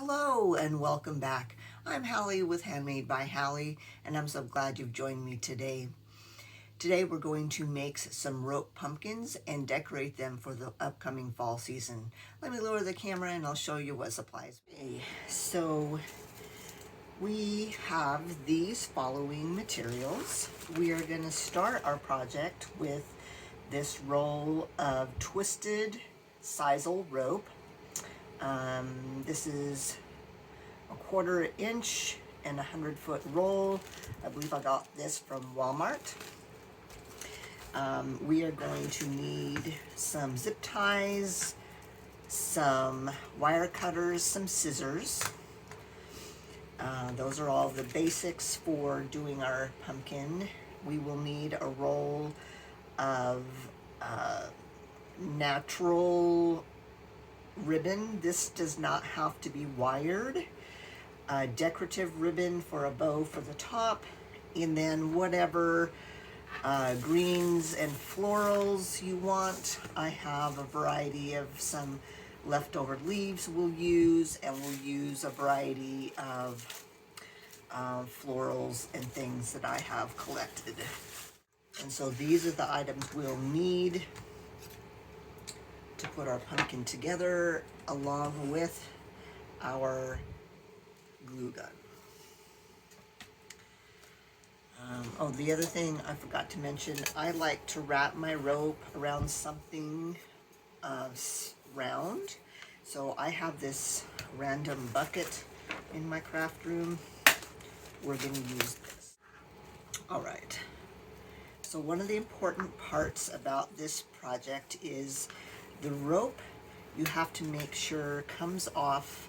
Hello and welcome back. I'm Hallie with Handmade by Hallie, and I'm so glad you've joined me today. Today we're going to make some rope pumpkins and decorate them for the upcoming fall season. Let me lower the camera and I'll show you what supplies. So we have these following materials. We are going to start our project with this roll of twisted sisal rope. This is a 1/4 inch and a 100-foot roll. I believe I got this from Walmart. We are going to need some zip ties, some wire cutters, some scissors. Those are all the basics for doing our pumpkin. We will need a roll of natural ribbon. This does not have to be wired. Decorative ribbon for a bow for the top, and then whatever greens and florals you want. I have a variety of some leftover leaves we'll use, and we'll use a variety of florals and things that I have collected. And so these are the items we'll need to put our pumpkin together, along with our glue gun. Oh, the other thing I forgot to mention, I like to wrap my rope around something round. So I have this random bucket in my craft room. We're going to use this. All right. So one of the important parts about this project is the rope. You have to make sure comes off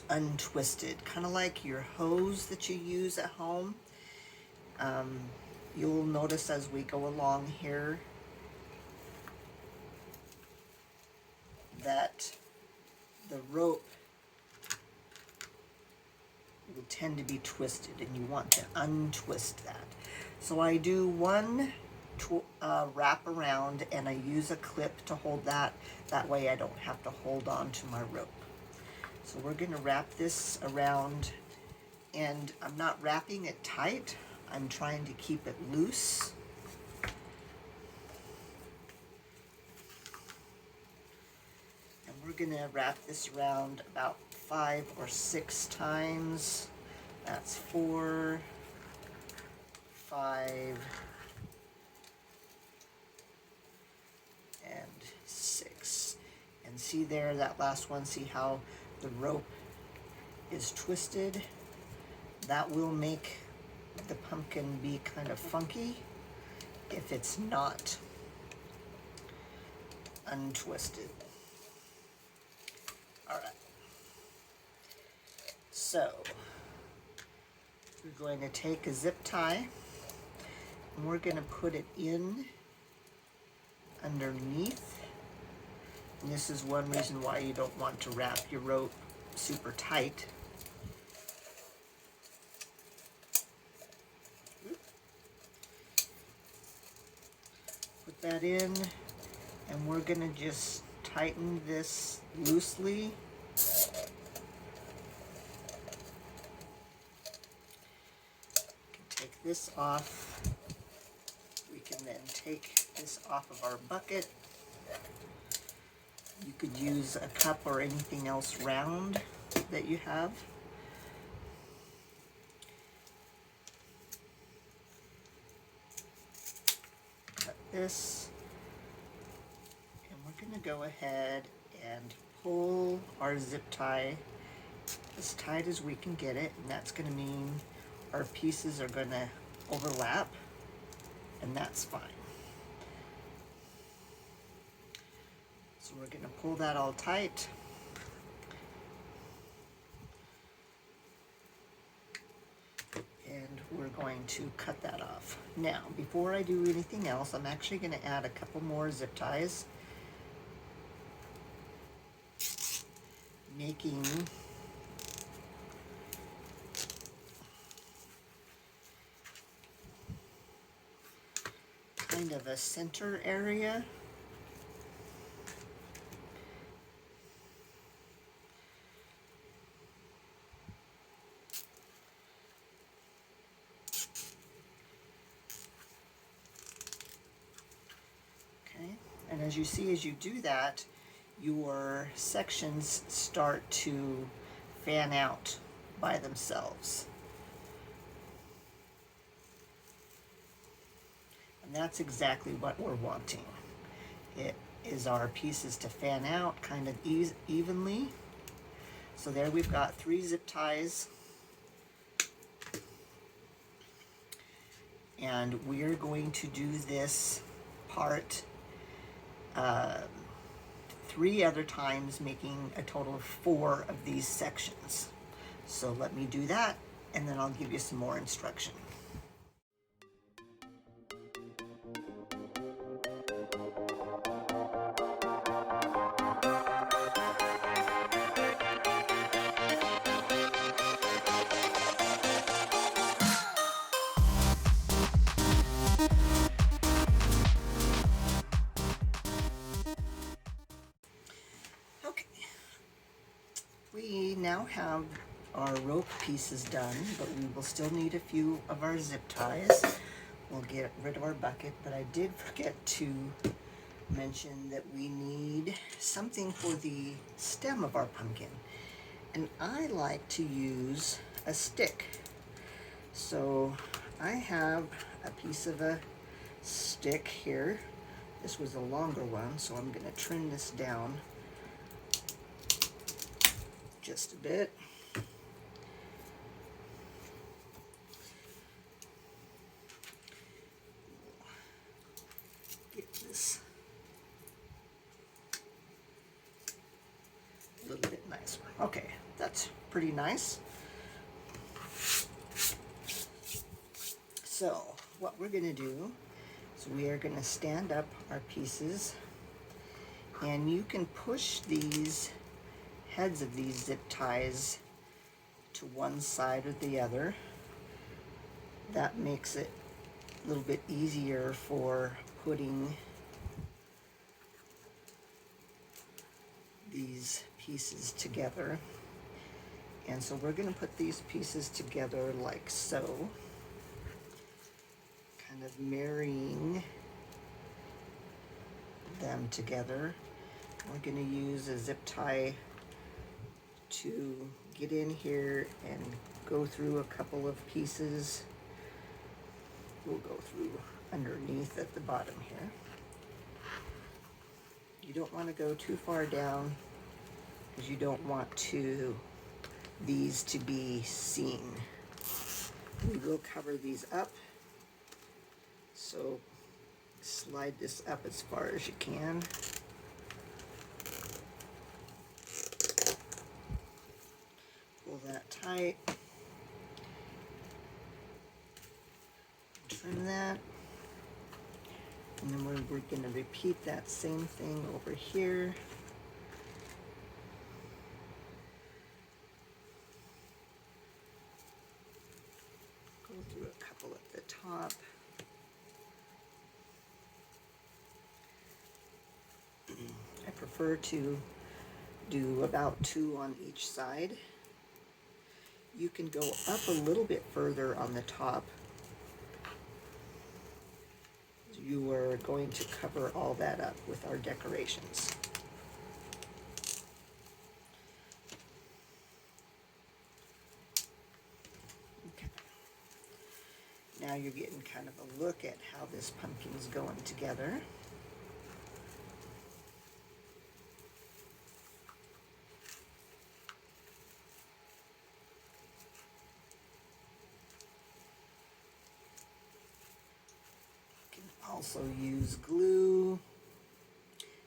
untwisted, kind of like your hose that you use at home. You'll notice as we go along here that the rope will tend to be twisted, and you want to untwist that. So I do one wrap around, and I use a clip to hold that. That way I don't have to hold on to my rope. So we're going to wrap this around, and I'm not wrapping it tight. I'm trying to keep it loose. And we're going to wrap this around about 5 or 6 times. That's 4, 5, and 6. And see there, that last one, see how the rope is twisted? That will make the pumpkin be kind of funky if it's not untwisted. All right. So we're going to take a zip tie, and we're going to put it in underneath. And this is one reason why you don't want to wrap your rope super tight. Put that in, and we're going to just tighten this loosely. Take this off. We can then take this off of our bucket. You could use a cup or anything else round that you have. Cut this, and we're going to go ahead and pull our zip tie as tight as we can get it, and that's going to mean our pieces are going to overlap, and that's fine. So we're going to pull that all tight. And we're going to cut that off. Now, before I do anything else, I'm actually going to add a couple more zip ties, making kind of a center area. as you see, as you do that, your sections start to fan out by themselves. And that's exactly what we're wanting. It is our pieces to fan out kind of evenly. So there we've got 3 zip ties. And we're going to do this part 3 other times, making a total of 4 of these sections. So let me do that, and then I'll give you some more instruction. Okay, we now have our rope pieces done, but we will still need a few of our zip ties. We'll get rid of our bucket, but I did forget to mention that we need something for the stem of our pumpkin. And I like to use a stick. So I have a piece of a stick here. This was a longer one, so I'm going to trim this down just a bit. Get this a little bit nicer. Okay, that's pretty nice. So what we're going to do is we are going to stand up our pieces, and you can push these heads of these zip ties to one side or the other. That makes it a little bit easier for putting these pieces together. And so we're going to put these pieces together like so, kind of marrying them together. We're going to use a zip tie to get in here and go through a couple of pieces. We'll go through underneath at the bottom here. You don't want to go too far down because you don't want these to be seen. We will cover these up, so slide this up as far as you can. Pull that tight. Trim that. And then we're going to repeat that same thing over here. Go through a couple at the top. I prefer to do about 2 on each side. You can go up a little bit further on the top. You are going to cover all that up with our decorations. Okay. Now you're getting kind of a look at how this pumpkin's going together. Also use glue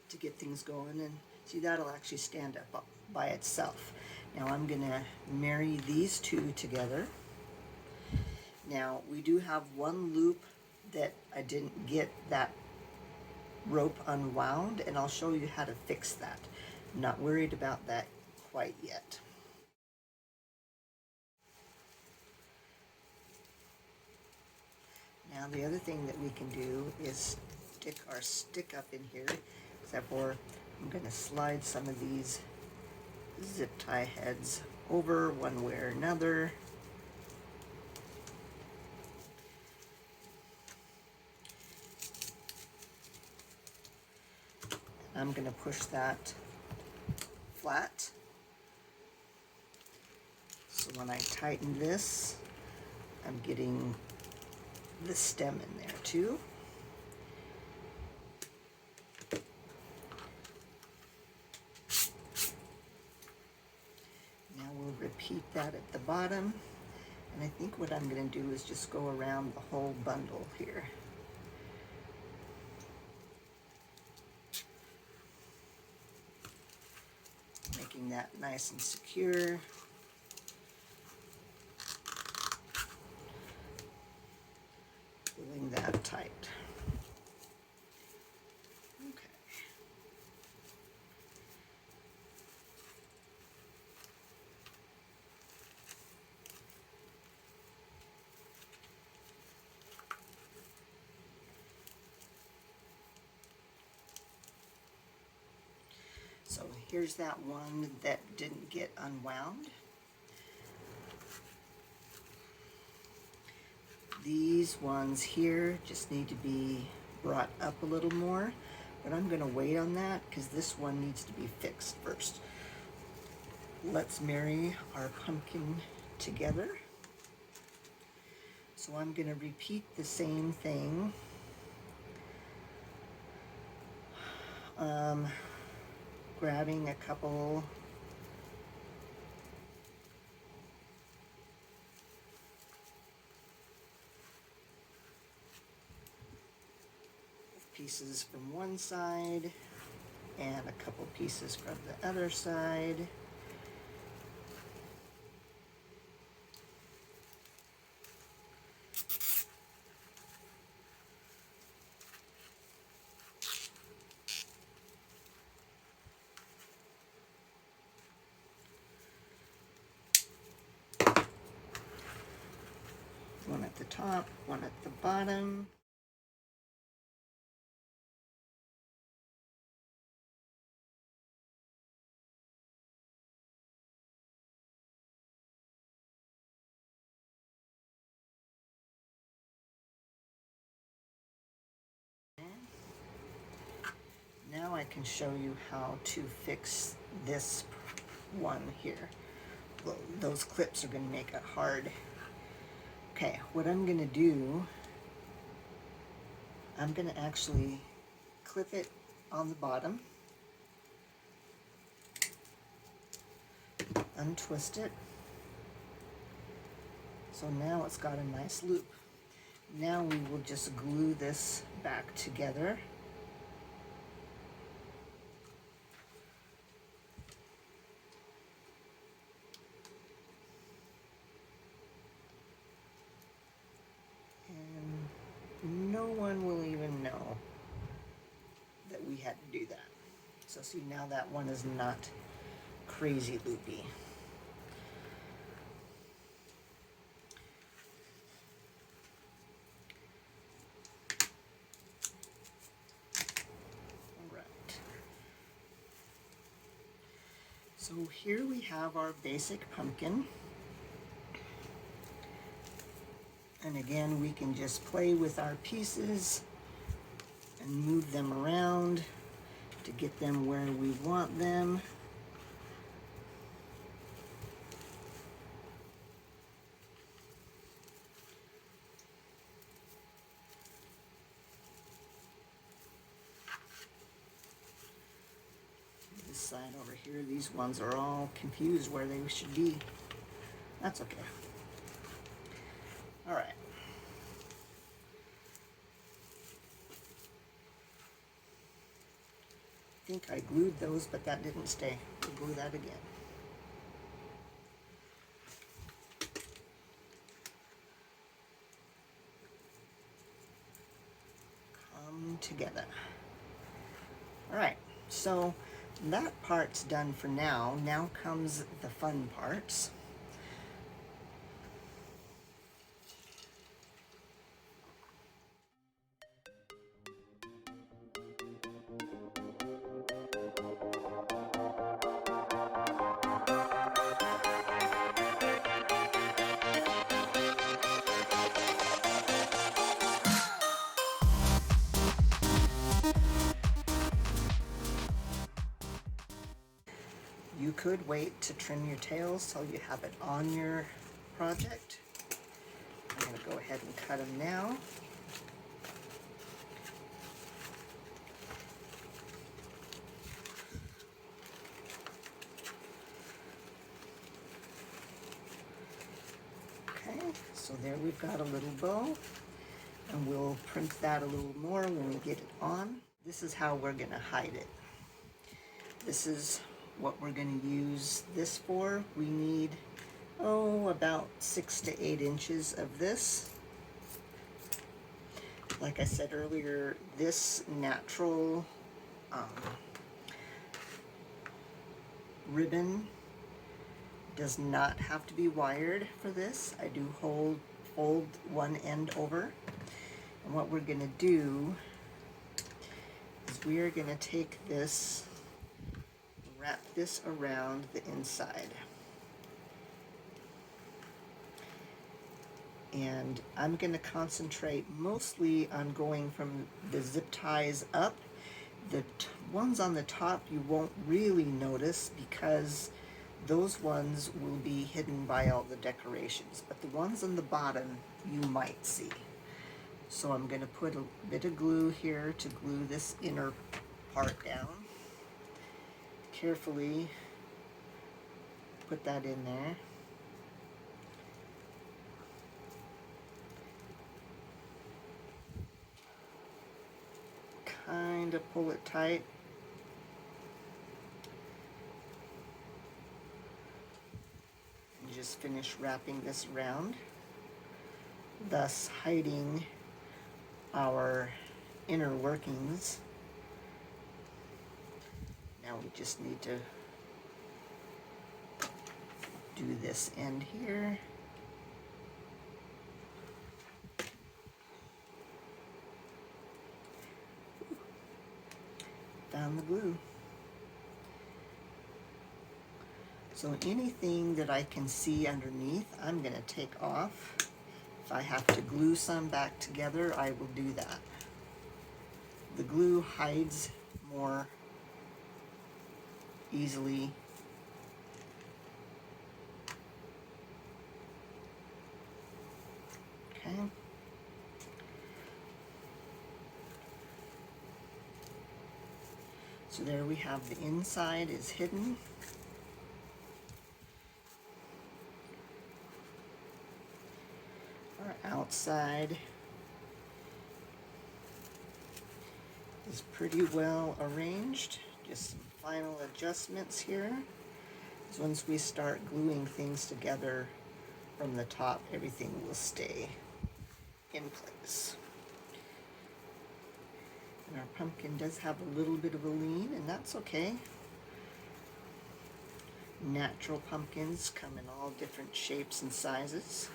to get things going, and see, that'll actually stand up by itself. Now I'm gonna marry these 2 together. Now we do have one loop that I didn't get that rope unwound, and I'll show you how to fix that. I'm not worried about that quite yet. Now the other thing that we can do is stick our stick up in here, except for I'm going to slide some of these zip tie heads over one way or another. I'm going to push that flat. So when I tighten this, I'm getting the stem in there too. Now we'll repeat that at the bottom. And I think what I'm going to do is just go around the whole bundle here. Making that nice and secure. Pulling that tight. Okay. So here's that one that didn't get unwound. These ones here just need to be brought up a little more, but I'm going to wait on that because this one needs to be fixed first. Let's marry our pumpkin together. So I'm going to repeat the same thing. Grabbing a couple pieces from one side and a couple pieces from the other side. One at the top, one at the bottom. Now I can show you how to fix this one here. Well, those clips are going to make it hard. Okay, what I'm going to do, I'm going to actually clip it on the bottom, untwist it. So now it's got a nice loop. Now we will just glue this back together. And no one will even know that we had to do that. So see, now that one is not crazy loopy. So here we have our basic pumpkin. And again, we can just play with our pieces and move them around to get them where we want them. This side over here, these ones are all confused where they should be. That's okay. All right. I think I glued those, but that didn't stay. We'll glue that again. Come together. All right, so that part's done for now. Now comes the fun parts. You could wait to trim your tails till you have it on your project. I'm going to go ahead and cut them now. Okay, so there we've got a little bow, and we'll print that a little more when we get it on. This is how we're going to hide it. This is what we're going to use this for. We need, about 6 to 8 inches of this. Like I said earlier, this natural ribbon does not have to be wired for this. I do fold one end over. And what we're going to do is we are going to take this, wrap this around the inside. And I'm going to concentrate mostly on going from the zip ties up. The ones on the top you won't really notice because those ones will be hidden by all the decorations, but the ones on the bottom you might see. So I'm going to put a bit of glue here to glue this inner part down. Carefully put that in there. Kind of pull it tight. And just finish wrapping this around, thus hiding our inner workings. Now we just need to do this end here. Found the glue. So anything that I can see underneath, I'm going to take off. If I have to glue some back together, I will do that. The glue hides more easily. Okay. So there we have the inside is hidden. Our outside is pretty well arranged. Just some final adjustments here. So once we start gluing things together from the top, everything will stay in place. And our pumpkin does have a little bit of a lean, and that's okay. Natural pumpkins come in all different shapes and sizes.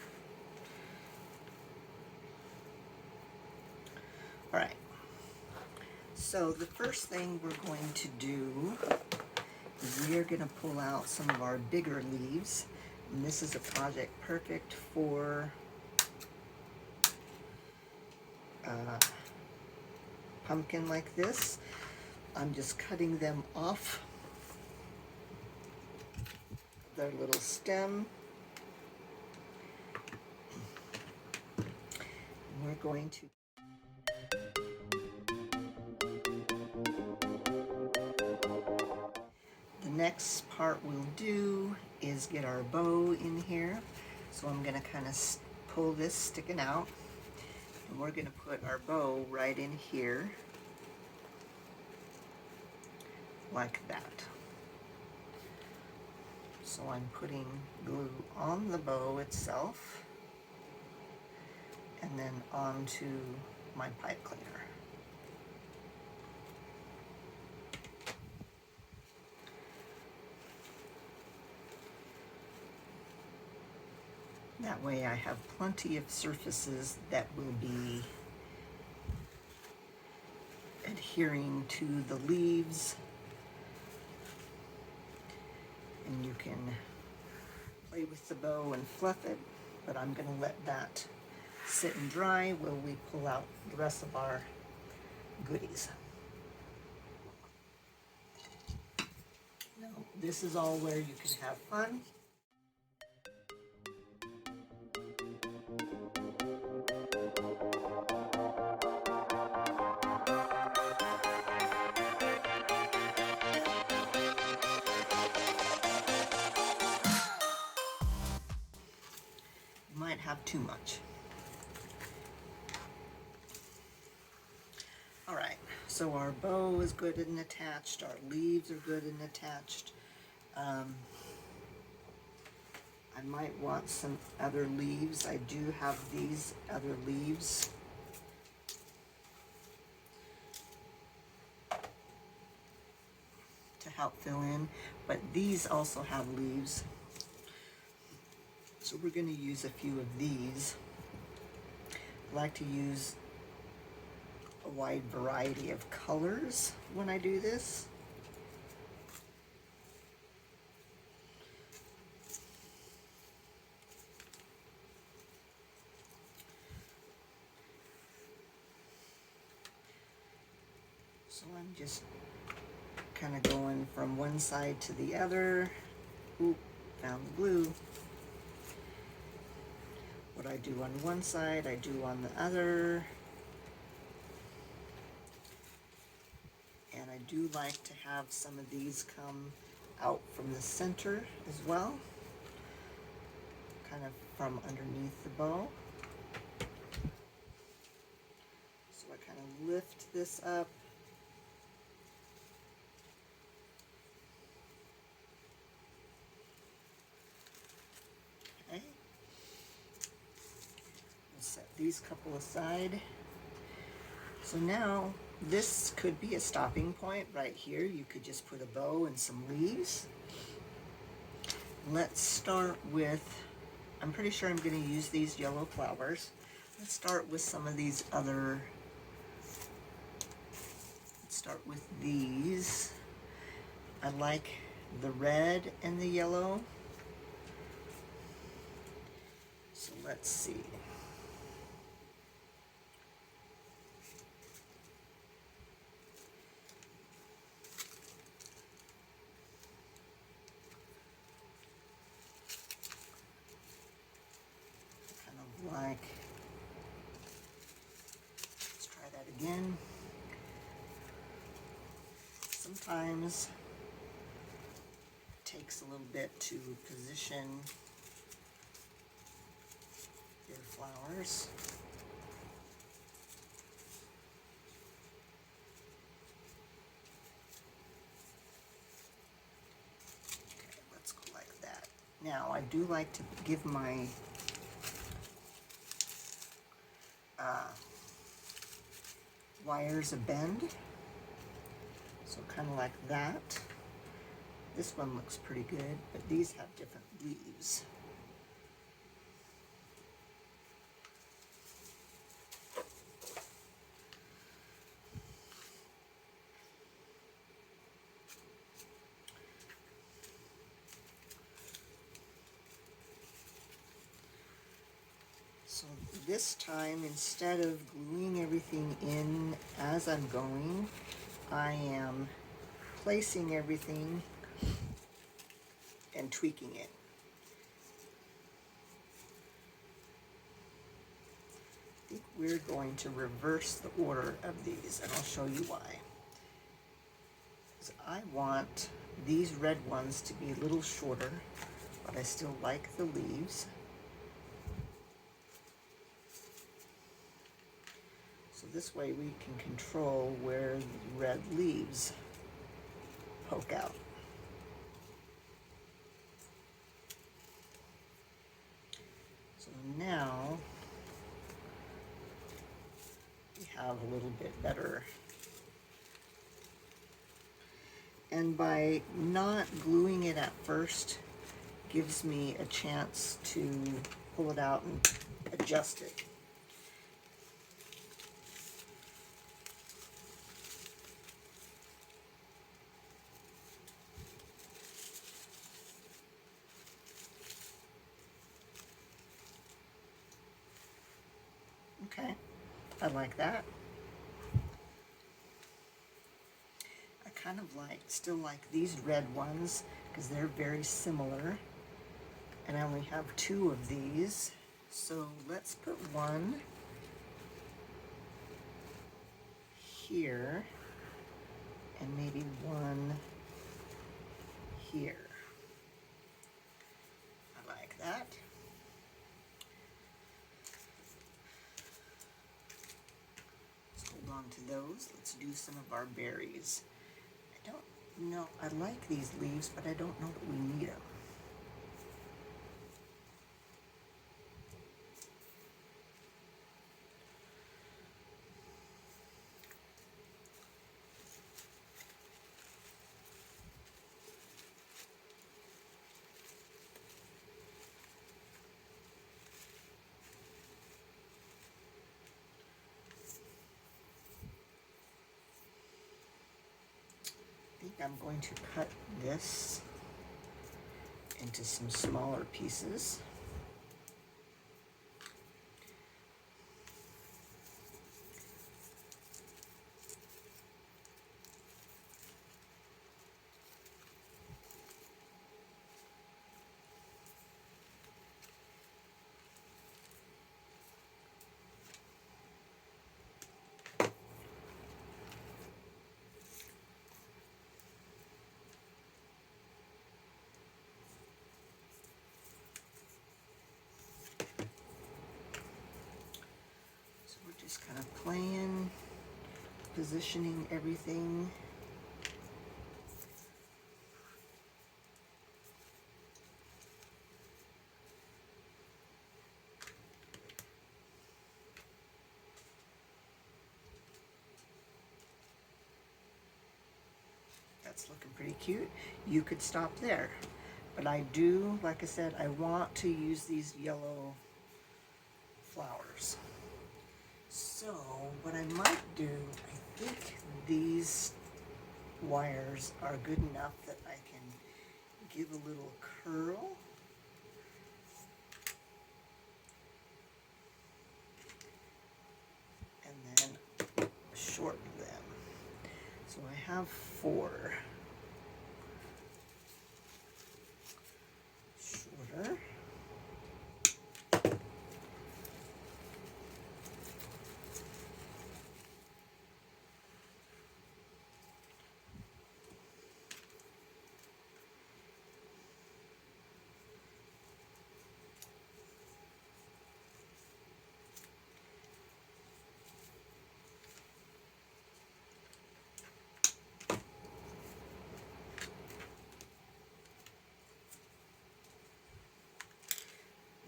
All right, so the first thing we're going to do is we are going to pull out some of our bigger leaves, and this is a project perfect for pumpkin like this. I'm just cutting them off their little stem. And we're going to the next part we'll do is get our bow in here. So I'm going to kind of pull this sticking out, and we're going to put our bow right in here like that. So I'm putting glue on the bow itself and then onto my pipe cleaner. That way I have plenty of surfaces that will be adhering to the leaves, and you can play with the bow and fluff it, but I'm going to let that sit and dry while we pull out the rest of our goodies. Now, this is all where you can have fun. You might have too much. All right, so our bow is good and attached, our leaves are good and attached. I might want some other leaves. I do have these other leaves. To help fill in, but these also have leaves. So we're going to use a few of these. I like to use a wide variety of colors when I do this. So I'm just kind of going from one side to the other. Oop, found the glue. What I do on one side, I do on the other. And I do like to have some of these come out from the center as well, kind of from underneath the bow. So I kind of lift this up. Okay. We'll set these couple aside. So now this could be a stopping point right here. You could just put a bow and some leaves. Let's start with, I'm pretty sure I'm going to use these yellow flowers. Let's start with some of these other, let's start with these. I like the red and the yellow. So let's see. Kind of like, let's try that again. Sometimes it takes a little bit to position your flowers. Okay, let's go like that. Now I do like to give my wires a bend, so kind of like that. This one looks pretty good, but these have different leaves. So this time, instead of gluing everything in as I'm going, I am placing everything and tweaking it. I think we're going to reverse the order of these, and I'll show you why. Because I want these red ones to be a little shorter, but I still like the leaves. So this way we can control where the red leaves poke out. So now we have a little bit better. And by not gluing it at first gives me a chance to pull it out and adjust it. Okay, I like that. I kind of still like these red ones because they're very similar. And I only have 2 of these. So let's put one here and maybe one here. I like that. Let's hold on to those. Let's do some of our berries. I don't know, I like these leaves, but I don't know that we need them. I think I'm going to cut this into some smaller pieces. Just kind of playing, positioning everything. That's looking pretty cute. You could stop there, but I do, like I said, I want to use these yellow flowers. So what I might do, I think these wires are good enough that I can give a little curl. And then shorten them. So I have 4. Shorter.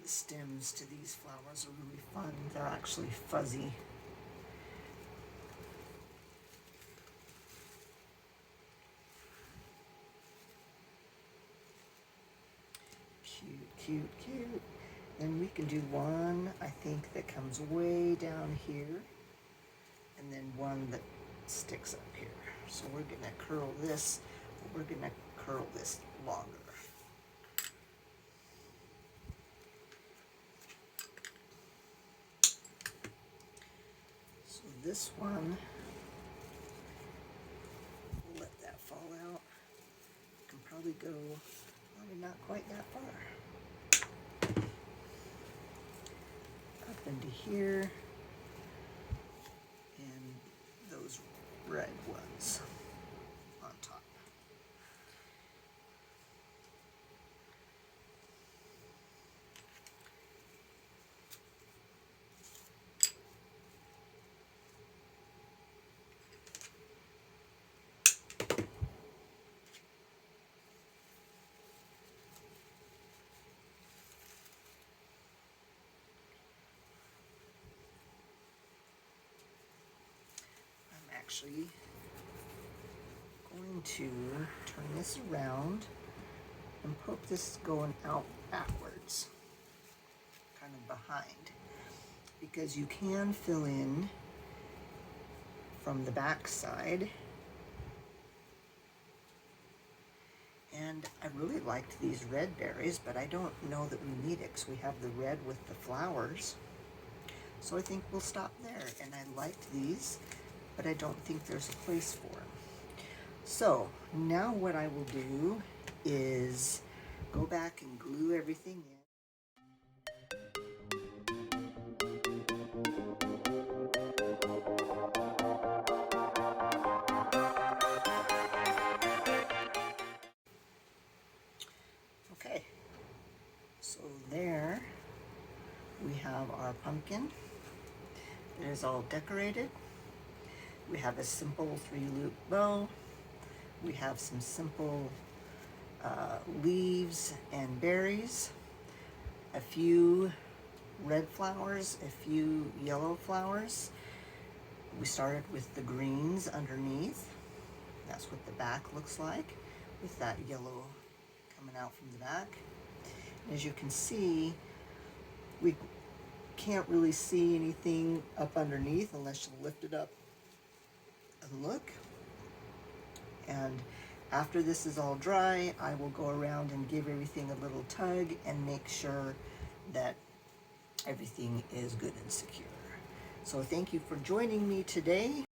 The stems to these flowers are really fun. They're actually fuzzy. Cute, cute, cute. Then we can do one, I think, that comes way down here, and then one that sticks up here. So we're gonna curl this, we're gonna curl this longer. So this one, we'll let that fall out. Can probably go, probably not quite that far. Up into here, and those red ones on top. Actually going to turn this around and hope this is going out backwards, kind of behind, because you can fill in from the back side. And I really liked these red berries, but I don't know that we need it because we have the red with the flowers. So I think we'll stop there. And I liked these, but I don't think there's a place for them. So now what I will do is go back and glue everything in. Okay, so there we have our pumpkin. It is all decorated. We have a simple 3-loop bow. We have some simple leaves and berries, a few red flowers, a few yellow flowers. We started with the greens underneath. That's what the back looks like, with that yellow coming out from the back. And as you can see, we can't really see anything up underneath unless you lift it up and look. And after this is all dry, I will go around and give everything a little tug and make sure that everything is good and secure. So thank you for joining me today.